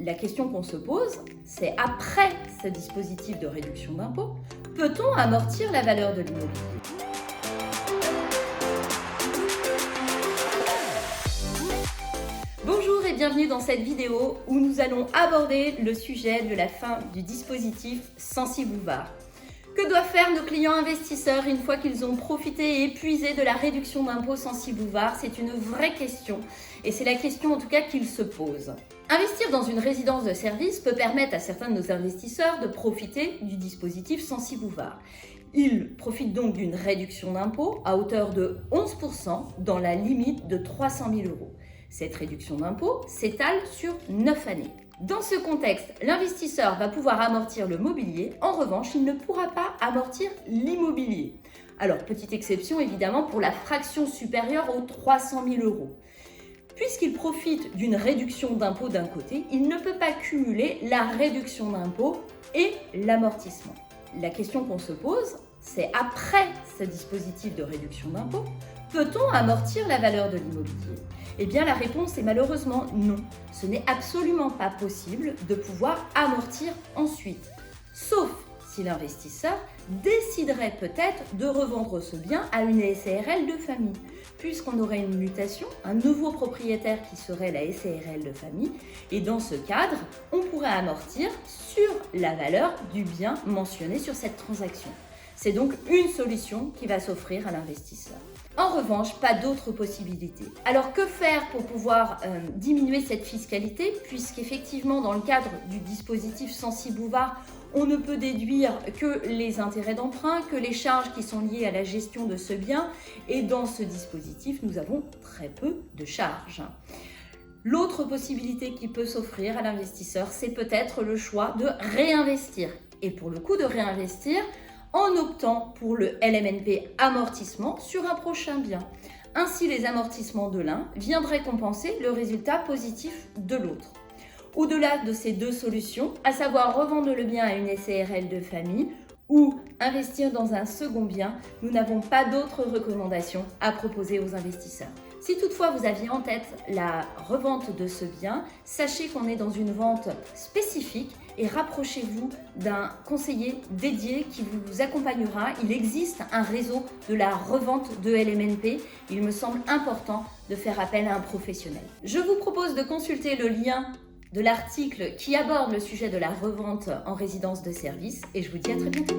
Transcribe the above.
La question qu'on se pose, c'est après ce dispositif de réduction d'impôt, peut-on amortir la valeur de l'immobilier ? Bonjour et bienvenue dans cette vidéo où nous allons aborder le sujet de la fin du dispositif Censi-Bouvard. Que doivent faire nos clients investisseurs une fois qu'ils ont profité et épuisé de la réduction d'impôt Censi-Bouvard? C'est une vraie question et c'est la question en tout cas qu'ils se posent. Investir dans une résidence de service peut permettre à certains de nos investisseurs de profiter du dispositif Censi-Bouvard. Ils profitent donc d'une réduction d'impôt à hauteur de 11% dans la limite de 300 000 €. Cette réduction d'impôt s'étale sur 9 années. Dans ce contexte, l'investisseur va pouvoir amortir le mobilier. En revanche, il ne pourra pas amortir l'immobilier. Alors, petite exception évidemment pour la fraction supérieure aux 300 000 €. Puisqu'il profite d'une réduction d'impôt d'un côté, il ne peut pas cumuler la réduction d'impôt et l'amortissement. La question qu'on se pose, c'est après ce dispositif de réduction d'impôt, peut-on amortir la valeur de l'immobilier ? Eh bien, la réponse est malheureusement non. Ce n'est absolument pas possible de pouvoir amortir ensuite, sauf si l'investisseur déciderait peut-être de revendre ce bien à une SARL de famille, puisqu'on aurait une mutation, un nouveau propriétaire qui serait la SARL de famille, et dans ce cadre, on pourrait amortir sur la valeur du bien mentionné sur cette transaction. C'est donc une solution qui va s'offrir à l'investisseur. En revanche, pas d'autres possibilités. Alors que faire pour pouvoir diminuer cette fiscalité, puisqu'effectivement dans le cadre du dispositif Censi-Bouvard, on ne peut déduire que les intérêts d'emprunt, que les charges qui sont liées à la gestion de ce bien, et dans ce dispositif, nous avons très peu de charges. L'autre possibilité qui peut s'offrir à l'investisseur, c'est peut-être le choix de réinvestir. Et pour le coup de réinvestir, en optant pour le LMNP amortissement sur un prochain bien. Ainsi, les amortissements de l'un viendraient compenser le résultat positif de l'autre. Au-delà de ces deux solutions, à savoir revendre le bien à une SARL de famille ou investir dans un second bien, nous n'avons pas d'autres recommandations à proposer aux investisseurs. Si toutefois vous aviez en tête la revente de ce bien, sachez qu'on est dans une vente spécifique et rapprochez-vous d'un conseiller dédié qui vous accompagnera. Il existe un réseau de la revente de LMNP. Il me semble important de faire appel à un professionnel. Je vous propose de consulter le lien de l'article qui aborde le sujet de la revente en résidence de service et je vous dis à très bientôt.